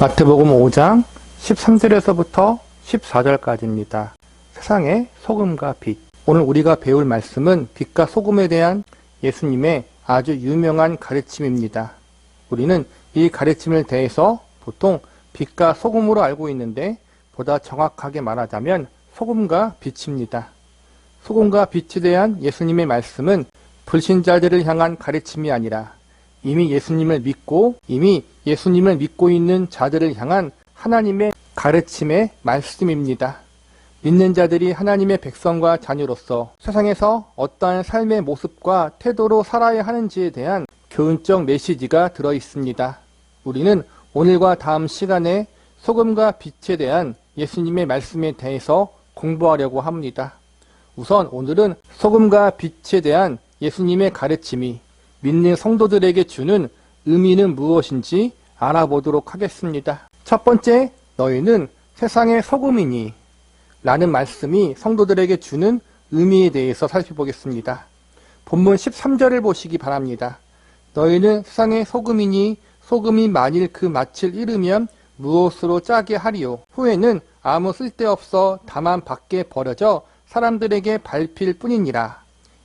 마태복음 5장 13절에서부터 14절까지입니다. 세상의 소금과 빛. 오늘 우리가 배울 말씀은 빛과 소금에 대한 예수님의 아주 유명한 가르침입니다. 우리는 이 가르침을 대해서 보통 빛과 소금으로 알고 있는데 보다 정확하게 말하자면 소금과 빛입니다. 소금과 빛에 대한 예수님의 말씀은 불신자들을 향한 가르침이 아니라 이미 예수님을 믿고 있는 자들을 향한 하나님의 가르침의 말씀입니다. 믿는 자들이 하나님의 백성과 자녀로서 세상에서 어떠한 삶의 모습과 태도로 살아야 하는지에 대한 교훈적 메시지가 들어있습니다. 우리는 오늘과 다음 시간에 소금과 빛에 대한 예수님의 말씀에 대해서 공부하려고 합니다. 우선 오늘은 소금과 빛에 대한 예수님의 가르침이 믿는 성도들에게 주는 의미는 무엇인지 알아보도록 하겠습니다. 첫 번째, 너희는 세상의 소금이니 라는 말씀이 성도들에게 주는 의미에 대해서 살펴보겠습니다. 본문 13절을 보시기 바랍니다. 너희는 세상의 소금이니 소금이 만일 그 맛을 잃으면 무엇으로 짜게 하리요? 후에는 아무 쓸데없어 다만 밖에 버려져 사람들에게 밟힐 뿐이니라.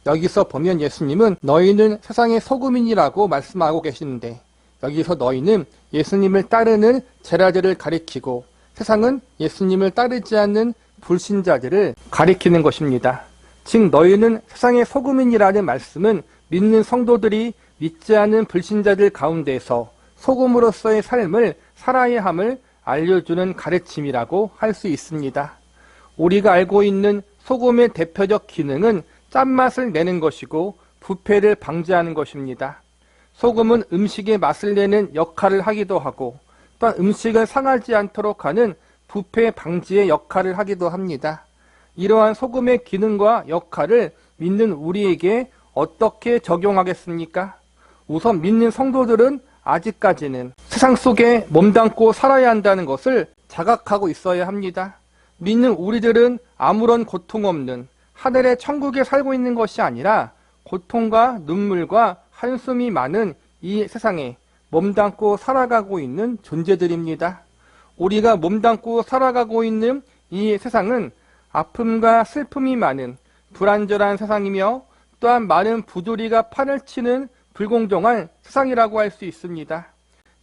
여기서 보면 예수님은 너희는 세상의 소금이니라고 말씀하고 계시는데 여기서 너희는 예수님을 따르는 제자들을 가리키고 세상은 예수님을 따르지 않는 불신자들을 가리키는 것입니다. 즉 너희는 세상의 소금이니라는 말씀은 믿는 성도들이 믿지 않는 불신자들 가운데서 소금으로서의 삶을 살아야 함을 알려주는 가르침이라고 할 수 있습니다. 우리가 알고 있는 소금의 대표적 기능은 짠맛을 내는 것이고 부패를 방지하는 것입니다. 소금은 음식의 맛을 내는 역할을 하기도 하고 또한 음식을 상하지 않도록 하는 부패 방지의 역할을 하기도 합니다. 이러한 소금의 기능과 역할을 믿는 우리에게 어떻게 적용하겠습니까? 우선 믿는 성도들은 아직까지는 세상 속에 몸담고 살아야 한다는 것을 자각하고 있어야 합니다. 믿는 우리들은 아무런 고통 없는 하늘의 천국에 살고 있는 것이 아니라 고통과 눈물과 한숨이 많은 이 세상에 몸담고 살아가고 있는 존재들입니다. 우리가 몸담고 살아가고 있는 이 세상은 아픔과 슬픔이 많은 불안전한 세상이며 또한 많은 부조리가 판을 치는 불공정한 세상이라고 할 수 있습니다.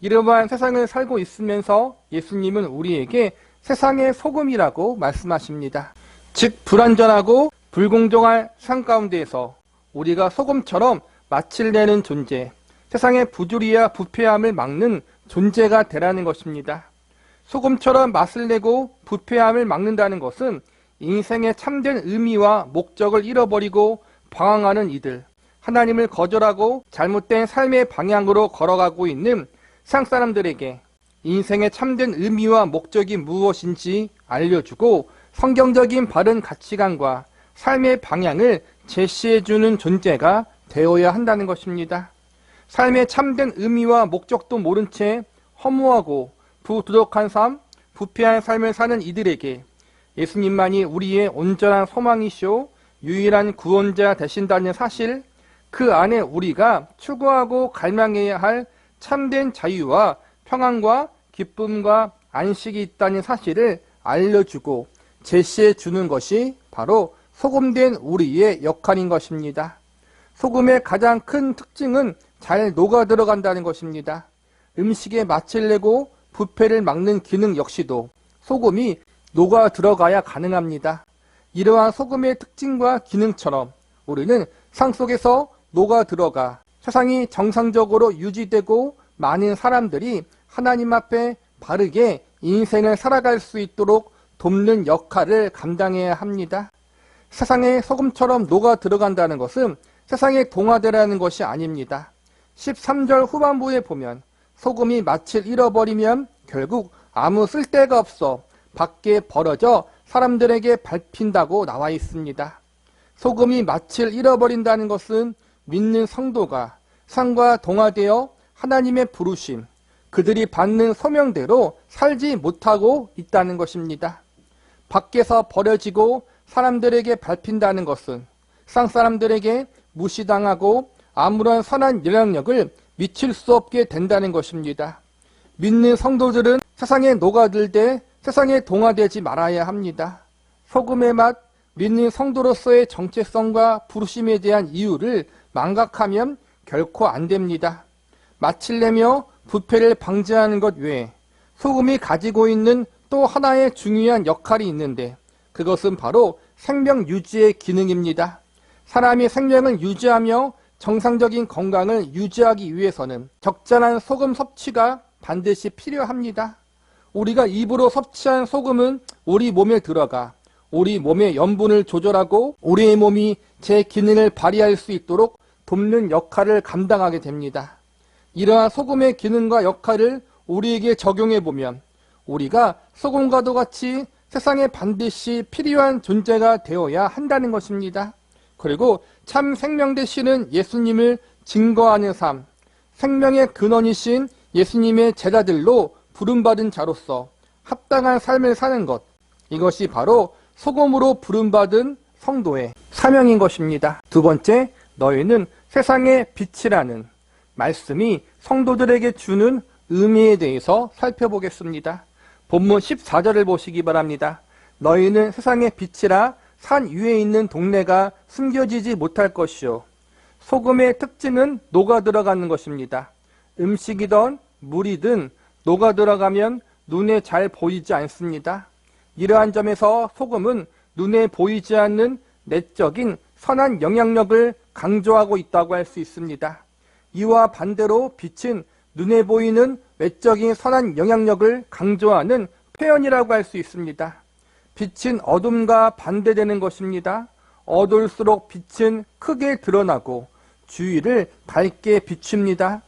이러한 세상을 살고 있으면서 예수님은 우리에게 세상의 소금이라고 말씀하십니다. 즉 불안전하고 불공정한 세상 가운데에서 우리가 소금처럼 맛을 내는 존재, 세상의 부조리와 부패함을 막는 존재가 되라는 것입니다. 소금처럼 맛을 내고 부패함을 막는다는 것은 인생의 참된 의미와 목적을 잃어버리고 방황하는 이들, 하나님을 거절하고 잘못된 삶의 방향으로 걸어가고 있는 세상 사람들에게 인생의 참된 의미와 목적이 무엇인지 알려주고 성경적인 바른 가치관과 삶의 방향을 제시해주는 존재가 되어야 한다는 것입니다. 삶의 참된 의미와 목적도 모른 채 허무하고 부도덕한 삶, 부패한 삶을 사는 이들에게 예수님만이 우리의 온전한 소망이시오 유일한 구원자 되신다는 사실, 그 안에 우리가 추구하고 갈망해야 할 참된 자유와 평안과 기쁨과 안식이 있다는 사실을 알려주고 제시해 주는 것이 바로 소금된 우리의 역할인 것입니다. 소금의 가장 큰 특징은 잘 녹아 들어간다는 것입니다. 음식에 맛을 내고 부패를 막는 기능 역시도 소금이 녹아 들어가야 가능합니다. 이러한 소금의 특징과 기능처럼 우리는 세상 속에서 녹아 들어가 세상이 정상적으로 유지되고 많은 사람들이 하나님 앞에 바르게 인생을 살아갈 수 있도록 돕는 역할을 감당해야 합니다. 세상에 소금처럼 녹아 들어간다는 것은 세상에 동화되라는 것이 아닙니다. 13절 후반부에 보면 소금이 맛을 잃어버리면 결국 아무 쓸데가 없어 밖에 벌어져 사람들에게 밟힌다고 나와 있습니다. 소금이 맛을 잃어버린다는 것은 믿는 성도가 세상과 동화되어 하나님의 부르심, 그들이 받는 소명대로 살지 못하고 있다는 것입니다. 밖에서 버려지고 사람들에게 밟힌다는 것은 세상 사람들에게 무시당하고 아무런 선한 영향력을 미칠 수 없게 된다는 것입니다. 믿는 성도들은 세상에 녹아들되 세상에 동화되지 말아야 합니다. 소금의 맛, 믿는 성도로서의 정체성과 부르심에 대한 이유를 망각하면 결코 안 됩니다. 마치려며 부패를 방지하는 것 외에 소금이 가지고 있는 또 하나의 중요한 역할이 있는데 그것은 바로 생명 유지의 기능입니다. 사람이 생명을 유지하며 정상적인 건강을 유지하기 위해서는 적절한 소금 섭취가 반드시 필요합니다. 우리가 입으로 섭취한 소금은 우리 몸에 들어가 우리 몸의 염분을 조절하고 우리의 몸이 제 기능을 발휘할 수 있도록 돕는 역할을 감당하게 됩니다. 이러한 소금의 기능과 역할을 우리에게 적용해 보면 우리가 소금과도 같이 세상에 반드시 필요한 존재가 되어야 한다는 것입니다. 그리고 참 생명 되시는 예수님을 증거하는 삶, 생명의 근원이신 예수님의 제자들로 부름받은 자로서 합당한 삶을 사는 것, 이것이 바로 소금으로 부름받은 성도의 사명인 것입니다. 두 번째, 너희는 세상의 빛이라는 말씀이 성도들에게 주는 의미에 대해서 살펴보겠습니다. 본문 14절을 보시기 바랍니다. 너희는 세상의 빛이라 산 위에 있는 동네가 숨겨지지 못할 것이요. 소금의 특징은 녹아 들어가는 것입니다. 음식이든 물이든 녹아 들어가면 눈에 잘 보이지 않습니다. 이러한 점에서 소금은 눈에 보이지 않는 내적인 선한 영향력을 강조하고 있다고 할 수 있습니다. 이와 반대로 빛은 눈에 보이는 외적인 선한 영향력을 강조하는 표현이라고 할 수 있습니다. 빛은 어둠과 반대되는 것입니다. 어두울수록 빛은 크게 드러나고 주위를 밝게 비춥니다.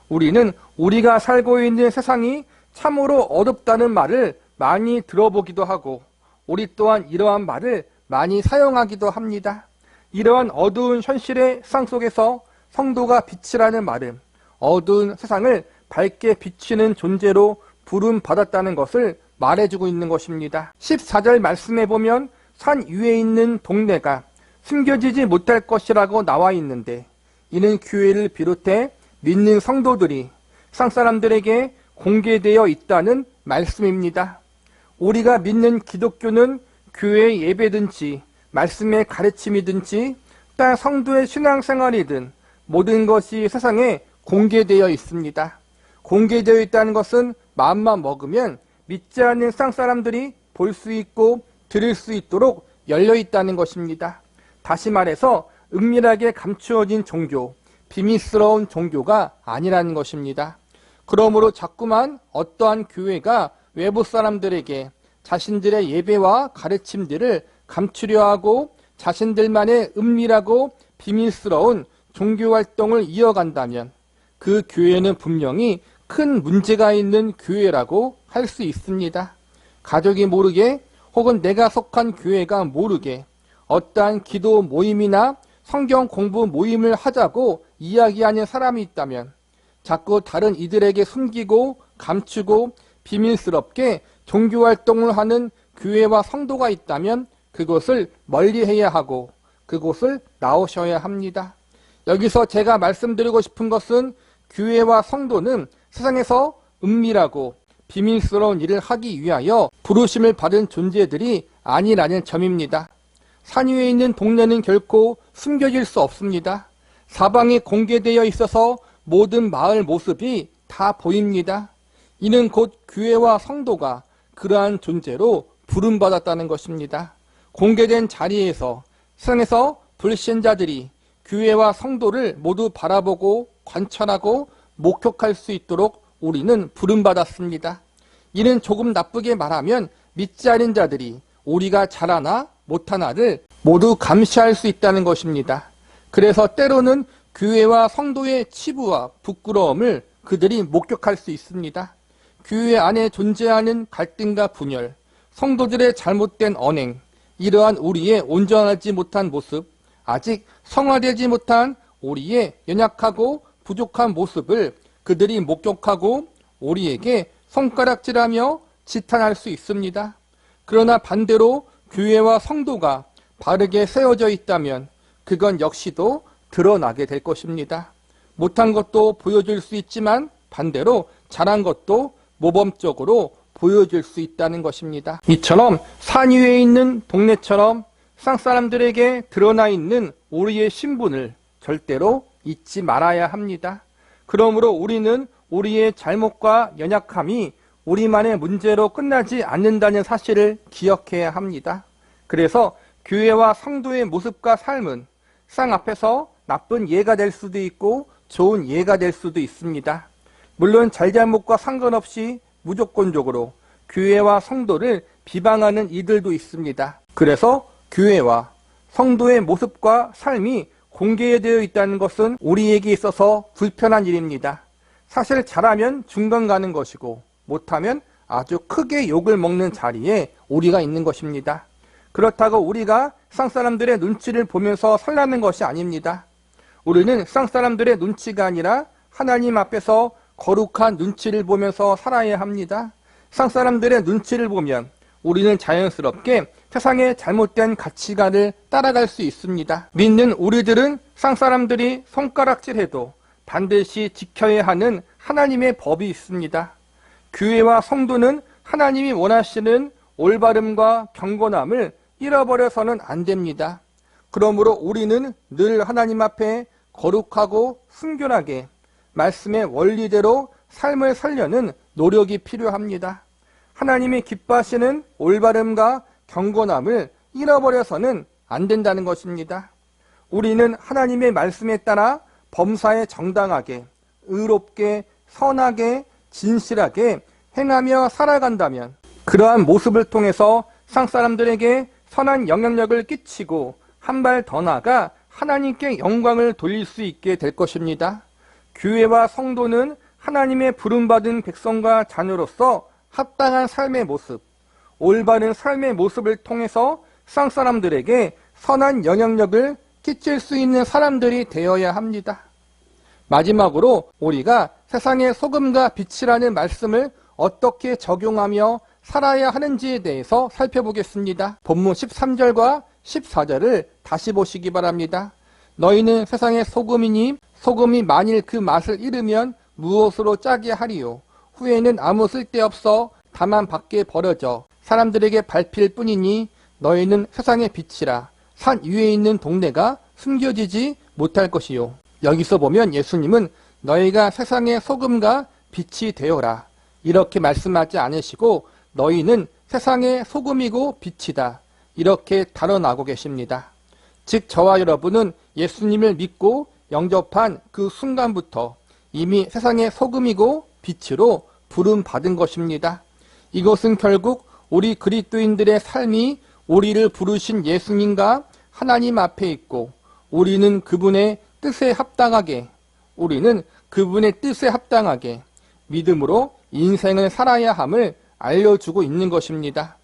우리는 우리가 살고 있는 세상이 참으로 어둡다는 말을 많이 들어보기도 하고 우리 또한 이러한 말을 많이 사용하기도 합니다. 이러한 어두운 현실의 세상 속에서 성도가 빛이라는 말은 어두운 세상을 밝게 비추는 존재로 부름받았다는 것을 말해주고 있는 것입니다. 14절 말씀에 보면 산 위에 있는 동네가 숨겨지지 못할 것이라고 나와 있는데 이는 교회를 비롯해 믿는 성도들이 세상 사람들에게 공개되어 있다는 말씀입니다. 우리가 믿는 기독교는 교회의 예배든지 말씀의 가르침이든지 또한 성도의 신앙생활이든 모든 것이 세상에 공개되어 있습니다. 공개되어 있다는 것은 마음만 먹으면 믿지 않는 세상 사람들이 볼 수 있고 들을 수 있도록 열려 있다는 것입니다. 다시 말해서 은밀하게 감추어진 종교, 비밀스러운 종교가 아니라는 것입니다. 그러므로 자꾸만 어떠한 교회가 외부 사람들에게 자신들의 예배와 가르침들을 감추려 하고 자신들만의 은밀하고 비밀스러운 종교활동을 이어간다면 그 교회는 분명히 큰 문제가 있는 교회라고 할 수 있습니다. 가족이 모르게 혹은 내가 속한 교회가 모르게 어떠한 기도 모임이나 성경 공부 모임을 하자고 이야기하는 사람이 있다면 자꾸 다른 이들에게 숨기고 감추고 비밀스럽게 종교활동을 하는 교회와 성도가 있다면 그것을 멀리해야 하고 그곳을 나오셔야 합니다. 여기서 제가 말씀드리고 싶은 것은 교회와 성도는 세상에서 은밀하고 비밀스러운 일을 하기 위하여 부르심을 받은 존재들이 아니라는 점입니다. 산 위에 있는 동네는 결코 숨겨질 수 없습니다. 사방이 공개되어 있어서 모든 마을 모습이 다 보입니다. 이는 곧 교회와 성도가 그러한 존재로 부름받았다는 것입니다. 공개된 자리에서 세상에서 불신자들이 교회와 성도를 모두 바라보고 관찰하고 목격할 수 있도록 우리는 부름받았습니다. 이는 조금 나쁘게 말하면 믿지 않은 자들이 우리가 잘하나 못하나를 모두 감시할 수 있다는 것입니다. 그래서 때로는 교회와 성도의 치부와 부끄러움을 그들이 목격할 수 있습니다. 교회 안에 존재하는 갈등과 분열, 성도들의 잘못된 언행, 이러한 우리의 온전하지 못한 모습, 아직 성화되지 못한 우리의 연약하고 부족한 모습을 그들이 목격하고 우리에게 손가락질하며 지탄할 수 있습니다. 그러나 반대로 교회와 성도가 바르게 세워져 있다면 그건 역시도 드러나게 될 것입니다. 못한 것도 보여줄 수 있지만 반대로 잘한 것도 모범적으로 보여줄 수 있다는 것입니다. 이처럼 산 위에 있는 동네처럼 세상 사람들에게 드러나 있는 우리의 신분을 절대로 잊지 말아야 합니다. 그러므로 우리는 우리의 잘못과 연약함이 우리만의 문제로 끝나지 않는다는 사실을 기억해야 합니다. 그래서 교회와 성도의 모습과 삶은 세상 앞에서 나쁜 예가 될 수도 있고 좋은 예가 될 수도 있습니다. 물론 잘잘못과 상관없이 무조건적으로 교회와 성도를 비방하는 이들도 있습니다. 그래서 교회와 성도의 모습과 삶이 공개되어 있다는 것은 우리에게 있어서 불편한 일입니다. 사실 잘하면 중간 가는 것이고 못하면 아주 크게 욕을 먹는 자리에 우리가 있는 것입니다. 그렇다고 우리가 세상 사람들의 눈치를 보면서 살라는 것이 아닙니다. 우리는 세상 사람들의 눈치가 아니라 하나님 앞에서 거룩한 눈치를 보면서 살아야 합니다. 세상 사람들의 눈치를 보면 우리는 자연스럽게 세상의 잘못된 가치관을 따라갈 수 있습니다. 믿는 우리들은 세상 사람들이 손가락질해도 반드시 지켜야 하는 하나님의 법이 있습니다. 교회와 성도는 하나님이 원하시는 올바름과 경건함을 잃어버려서는 안 됩니다. 그러므로 우리는 늘 하나님 앞에 거룩하고 순결하게 말씀의 원리대로 삶을 살려는 노력이 필요합니다. 하나님이 기뻐하시는 올바름과 경건함을 잃어버려서는 안 된다는 것입니다. 우리는 하나님의 말씀에 따라 범사에 정당하게, 의롭게, 선하게, 진실하게 행하며 살아간다면 그러한 모습을 통해서 세상 사람들에게 선한 영향력을 끼치고 한 발 더 나아가 하나님께 영광을 돌릴 수 있게 될 것입니다. 교회와 성도는 하나님의 부름받은 백성과 자녀로서 합당한 삶의 모습, 올바른 삶의 모습을 통해서 세상 사람들에게 선한 영향력을 끼칠 수 있는 사람들이 되어야 합니다. 마지막으로 우리가 세상의 소금과 빛이라는 말씀을 어떻게 적용하며 살아야 하는지에 대해서 살펴보겠습니다. 본문 13절과 14절을 다시 보시기 바랍니다. 너희는 세상의 소금이니 소금이 만일 그 맛을 잃으면 무엇으로 짜게 하리요. 후에는 아무 쓸데없어 다만 밖에 버려져 사람들에게 밟힐 뿐이니 너희는 세상의 빛이라. 산 위에 있는 동네가 숨겨지지 못할 것이요. 여기서 보면 예수님은 너희가 세상의 소금과 빛이 되어라 이렇게 말씀하지 않으시고 너희는 세상의 소금이고 빛이다 이렇게 단언하고 계십니다. 즉 저와 여러분은 예수님을 믿고 영접한 그 순간부터 이미 세상의 소금이고 빛으로 부름받은 것입니다. 이것은 결국 우리 그리스도인들의 삶이 우리를 부르신 예수님과 하나님 앞에 있고 우리는 그분의 뜻에 합당하게 믿음으로 인생을 살아야 함을 알려주고 있는 것입니다.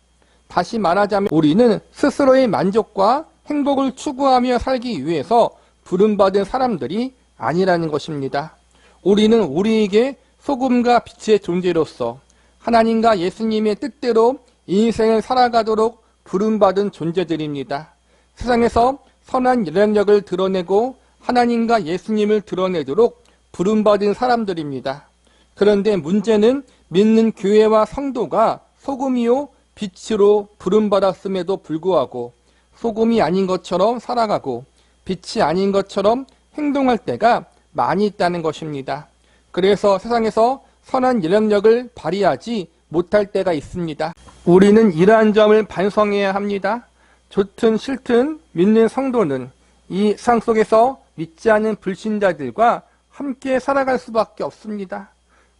다시 말하자면 우리는 스스로의 만족과 행복을 추구하며 살기 위해서 부름받은 사람들이 아니라는 것입니다. 우리는 우리에게 소금과 빛의 존재로서 하나님과 예수님의 뜻대로 인생을 살아가도록 부름받은 존재들입니다. 세상에서 선한 영향력을 드러내고 하나님과 예수님을 드러내도록 부름받은 사람들입니다. 그런데 문제는 믿는 교회와 성도가 소금이요 빛으로 부름받았음에도 불구하고 소금이 아닌 것처럼 살아가고 빛이 아닌 것처럼 행동할 때가 많이 있다는 것입니다. 그래서 세상에서 선한 영향력을 발휘하지 못할 때가 있습니다. 우리는 이러한 점을 반성해야 합니다. 좋든 싫든 믿는 성도는 이 세상 속에서 믿지 않는 불신자들과 함께 살아갈 수밖에 없습니다.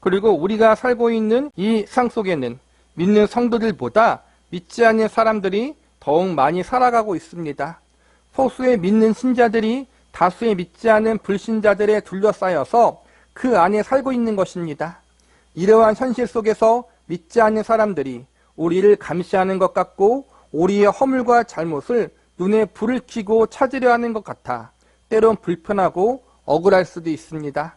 그리고 우리가 살고 있는 이 세상 속에는 믿는 성도들보다 믿지 않는 사람들이 더욱 많이 살아가고 있습니다. 소수의 믿는 신자들이 다수의 믿지 않은 불신자들에 둘러싸여서 그 안에 살고 있는 것입니다. 이러한 현실 속에서 믿지 않는 사람들이 우리를 감시하는 것 같고 우리의 허물과 잘못을 눈에 불을 켜고 찾으려 하는 것 같아 때론 불편하고 억울할 수도 있습니다.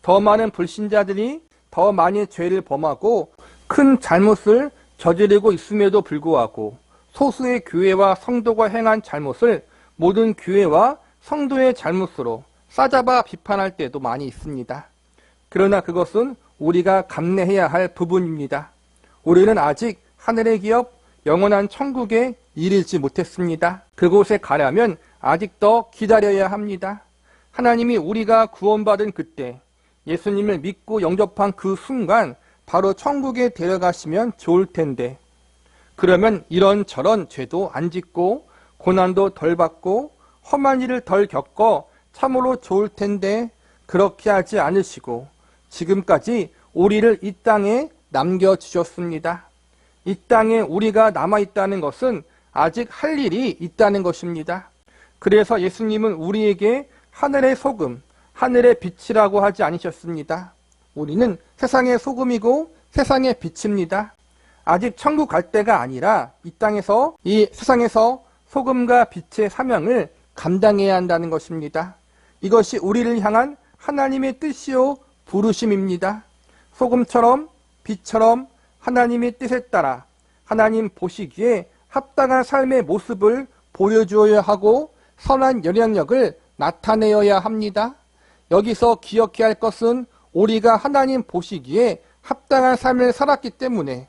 더 많은 불신자들이 더 많이 죄를 범하고 큰 잘못을 저지르고 있음에도 불구하고 소수의 교회와 성도가 행한 잘못을 모든 교회와 성도의 잘못으로 싸잡아 비판할 때도 많이 있습니다. 그러나 그것은 우리가 감내해야 할 부분입니다. 우리는 아직 하늘의 기업, 영원한 천국에 이르지 못했습니다. 그곳에 가려면 아직 더 기다려야 합니다. 하나님이 우리가 구원받은 그때, 예수님을 믿고 영접한 그 순간 바로 천국에 데려가시면 좋을 텐데, 그러면 이런저런 죄도 안 짓고 고난도 덜 받고 험한 일을 덜 겪어 참으로 좋을 텐데, 그렇게 하지 않으시고 지금까지 우리를 이 땅에 남겨주셨습니다. 이 땅에 우리가 남아있다는 것은 아직 할 일이 있다는 것입니다. 그래서 예수님은 우리에게 하늘의 소금, 하늘의 빛이라고 하지 않으셨습니다. 우리는 세상의 소금이고 세상의 빛입니다. 아직 천국 갈 때가 아니라 이 땅에서, 이 세상에서 소금과 빛의 사명을 감당해야 한다는 것입니다. 이것이 우리를 향한 하나님의 뜻이요 부르심입니다. 소금처럼 빛처럼 하나님의 뜻에 따라 하나님 보시기에 합당한 삶의 모습을 보여주어야 하고 선한 영향력을 나타내어야 합니다. 여기서 기억해야 할 것은 우리가 하나님 보시기에 합당한 삶을 살았기 때문에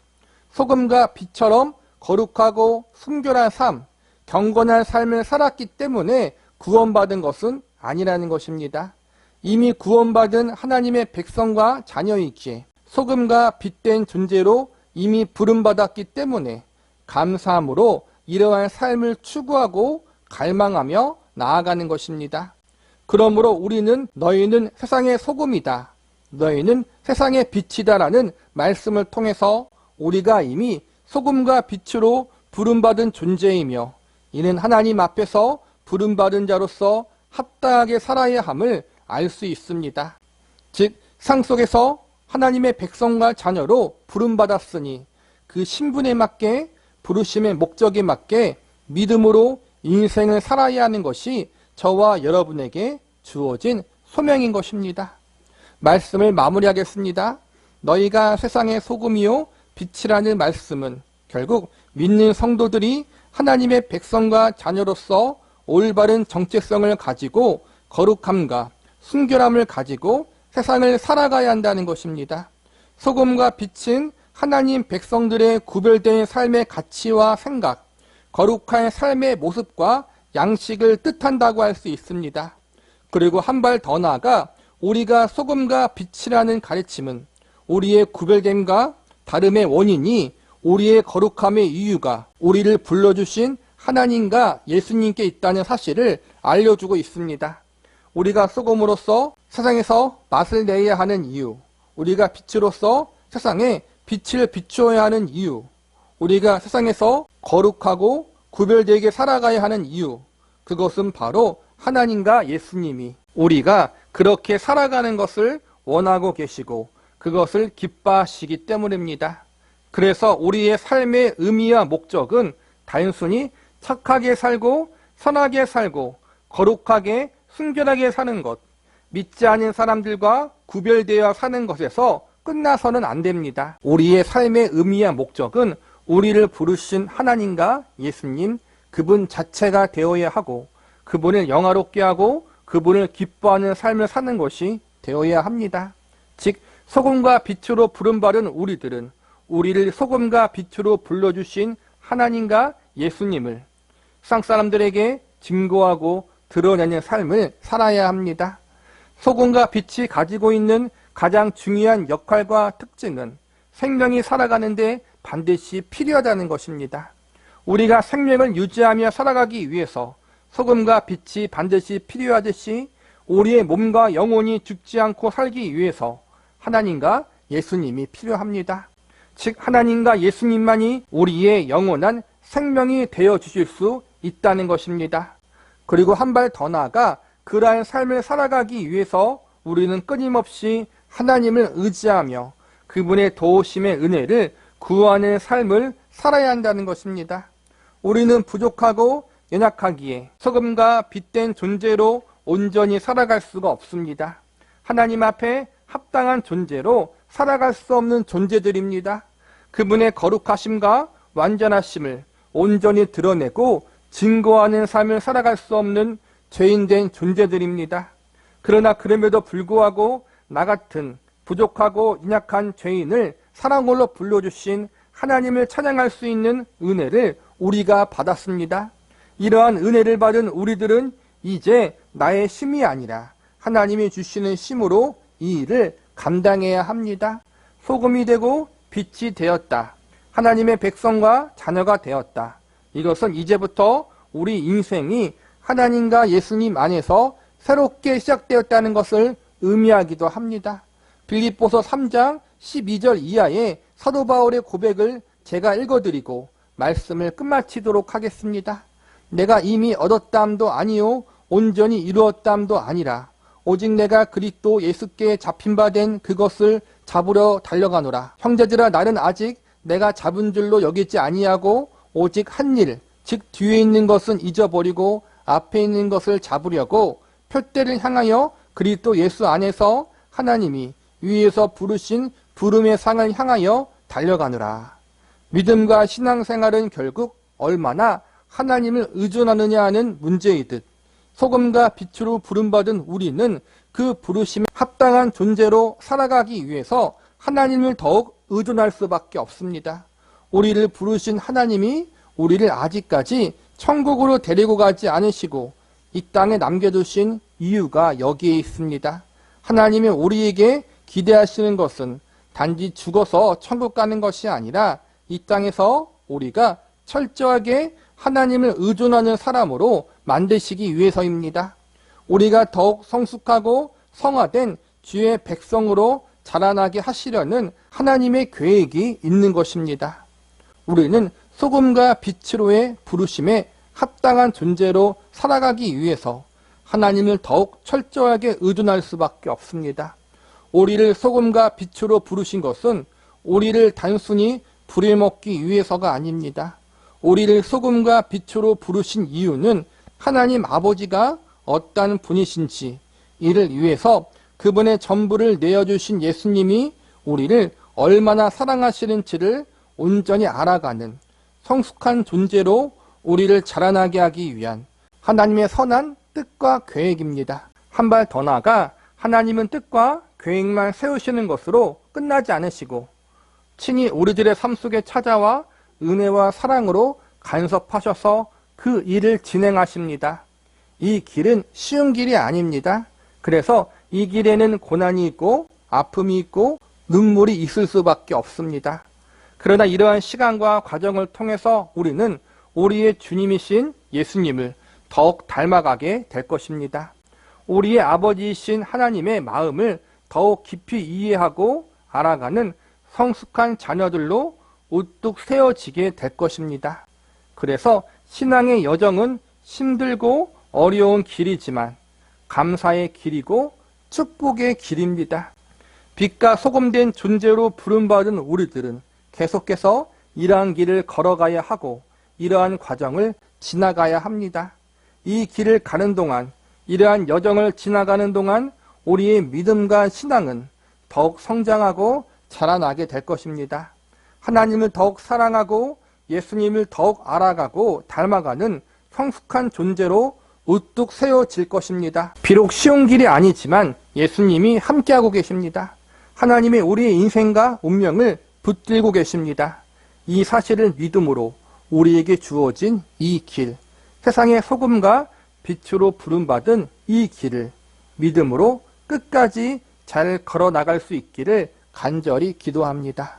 소금과 빛처럼 거룩하고 순결한 삶, 경건한 삶을 살았기 때문에 구원받은 것은 아니라는 것입니다. 이미 구원받은 하나님의 백성과 자녀이기에 소금과 빛된 존재로 이미 부름받았기 때문에 감사함으로 이러한 삶을 추구하고 갈망하며 나아가는 것입니다. 그러므로 우리는 너희는 세상의 소금이다, 너희는 세상의 빛이다 라는 말씀을 통해서 우리가 이미 소금과 빛으로 부름받은 존재이며 이는 하나님 앞에서 부름받은 자로서 합당하게 살아야 함을 알 수 있습니다. 즉 상 속에서 하나님의 백성과 자녀로 부름받았으니 그 신분에 맞게 부르심의 목적에 맞게 믿음으로 인생을 살아야 하는 것이 저와 여러분에게 주어진 소명인 것입니다. 말씀을 마무리하겠습니다. 너희가 세상의 소금이요 빛이라는 말씀은 결국 믿는 성도들이 하나님의 백성과 자녀로서 올바른 정체성을 가지고 거룩함과 순결함을 가지고 세상을 살아가야 한다는 것입니다. 소금과 빛은 하나님 백성들의 구별된 삶의 가치와 생각, 거룩한 삶의 모습과 양식을 뜻한다고 할 수 있습니다. 그리고 한 발 더 나아가 우리가 소금과 빛이라는 가르침은 우리의 구별됨과 다름의 원인이 우리의 거룩함의 이유가 우리를 불러주신 하나님과 예수님께 있다는 사실을 알려주고 있습니다. 우리가 소금으로서 세상에서 맛을 내야 하는 이유, 우리가 빛으로서 세상에 빛을 비추어야 하는 이유, 우리가 세상에서 거룩하고 구별되게 살아가야 하는 이유, 그것은 바로 하나님과 예수님이 우리가 그렇게 살아가는 것을 원하고 계시고 그것을 기뻐하시기 때문입니다. 그래서 우리의 삶의 의미와 목적은 단순히 착하게 살고 선하게 살고 거룩하게 순결하게 사는 것, 믿지 않은 사람들과 구별되어 사는 것에서 끝나서는 안 됩니다. 우리의 삶의 의미와 목적은 우리를 부르신 하나님과 예수님, 그분 자체가 되어야 하고 그분을 영화롭게 하고 그분을 기뻐하는 삶을 사는 것이 되어야 합니다. 즉 소금과 빛으로 부름받은 우리들은 우리를 소금과 빛으로 불러주신 하나님과 예수님을 세상 사람들에게 증거하고 드러내는 삶을 살아야 합니다. 소금과 빛이 가지고 있는 가장 중요한 역할과 특징은 생명이 살아가는데 반드시 필요하다는 것입니다. 우리가 생명을 유지하며 살아가기 위해서 소금과 빛이 반드시 필요하듯이 우리의 몸과 영혼이 죽지 않고 살기 위해서 하나님과 예수님이 필요합니다. 즉 하나님과 예수님만이 우리의 영원한 생명이 되어 주실 수 있다는 것입니다. 그리고 한 발 더 나아가 그러한 삶을 살아가기 위해서 우리는 끊임없이 하나님을 의지하며 그분의 도우심의 은혜를 구하는 삶을 살아야 한다는 것입니다. 우리는 부족하고 연약하기에 소금과 빛된 존재로 온전히 살아갈 수가 없습니다. 하나님 앞에 합당한 존재로 살아갈 수 없는 존재들입니다. 그분의 거룩하심과 완전하심을 온전히 드러내고 증거하는 삶을 살아갈 수 없는 죄인된 존재들입니다. 그러나 그럼에도 불구하고 나 같은 부족하고 연약한 죄인을 사랑으로 불러주신 하나님을 찬양할 수 있는 은혜를 우리가 받았습니다. 이러한 은혜를 받은 우리들은 이제 나의 힘이 아니라 하나님이 주시는 힘으로 이 일을 감당해야 합니다. 소금이 되고 빛이 되었다. 하나님의 백성과 자녀가 되었다. 이것은 이제부터 우리 인생이 하나님과 예수님 안에서 새롭게 시작되었다는 것을 의미하기도 합니다. 빌립보서 3장 12절 이하의 사도 바울의 고백을 제가 읽어드리고 말씀을 끝마치도록 하겠습니다. 내가 이미 얻었다함도 아니요 온전히 이루었다함도 아니라 오직 내가 그리스도 예수께 잡힌 바 된 그것을 잡으려 달려가노라. 형제들아, 나는 아직 내가 잡은 줄로 여기지 아니하고 오직 한 일, 즉 뒤에 있는 것은 잊어버리고 앞에 있는 것을 잡으려고 표대를 향하여 그리스도 예수 안에서 하나님이 위에서 부르신 부름의 상을 향하여 달려가노라. 믿음과 신앙생활은 결국 얼마나 하나님을 의존하느냐 하는 문제이듯 소금과 빛으로 부름받은 우리는 그 부르심에 합당한 존재로 살아가기 위해서 하나님을 더욱 의존할 수밖에 없습니다. 우리를 부르신 하나님이 우리를 아직까지 천국으로 데리고 가지 않으시고 이 땅에 남겨두신 이유가 여기에 있습니다. 하나님이 우리에게 기대하시는 것은 단지 죽어서 천국 가는 것이 아니라 이 땅에서 우리가 철저하게 하나님을 의존하는 사람으로 만드시기 위해서입니다. 우리가 더욱 성숙하고 성화된 주의 백성으로 자라나게 하시려는 하나님의 계획이 있는 것입니다. 우리는 소금과 빛으로의 부르심에 합당한 존재로 살아가기 위해서 하나님을 더욱 철저하게 의존할 수밖에 없습니다. 우리를 소금과 빛으로 부르신 것은 우리를 단순히 부려먹기 위해서가 아닙니다. 우리를 소금과 빛으로 부르신 이유는 하나님 아버지가 어떤 분이신지 이를 위해서 그분의 전부를 내어주신 예수님이 우리를 얼마나 사랑하시는지를 온전히 알아가는 성숙한 존재로 우리를 자라나게 하기 위한 하나님의 선한 뜻과 계획입니다. 한 발 더 나아가 하나님은 뜻과 계획만 세우시는 것으로 끝나지 않으시고 친히 우리들의 삶 속에 찾아와 은혜와 사랑으로 간섭하셔서 그 일을 진행하십니다. 이 길은 쉬운 길이 아닙니다. 그래서 이 길에는 고난이 있고 아픔이 있고 눈물이 있을 수밖에 없습니다. 그러나 이러한 시간과 과정을 통해서 우리는 우리의 주님이신 예수님을 더욱 닮아가게 될 것입니다. 우리의 아버지이신 하나님의 마음을 더욱 깊이 이해하고 알아가는 성숙한 자녀들로 우뚝 세워지게 될 것입니다. 그래서 신앙의 여정은 힘들고 어려운 길이지만 감사의 길이고 축복의 길입니다. 빛과 소금된 존재로 부름받은 우리들은 계속해서 이러한 길을 걸어가야 하고 이러한 과정을 지나가야 합니다. 이 길을 가는 동안, 이러한 여정을 지나가는 동안 우리의 믿음과 신앙은 더욱 성장하고 자라나게 될 것입니다. 하나님을 더욱 사랑하고 예수님을 더욱 알아가고 닮아가는 성숙한 존재로 우뚝 세워질 것입니다. 비록 쉬운 길이 아니지만 예수님이 함께하고 계십니다. 하나님의 우리의 인생과 운명을 붙들고 계십니다. 이 사실을 믿음으로 우리에게 주어진 이 길, 세상의 소금과 빛으로 부름받은 이 길을 믿음으로 끝까지 잘 걸어 나갈 수 있기를 간절히 기도합니다.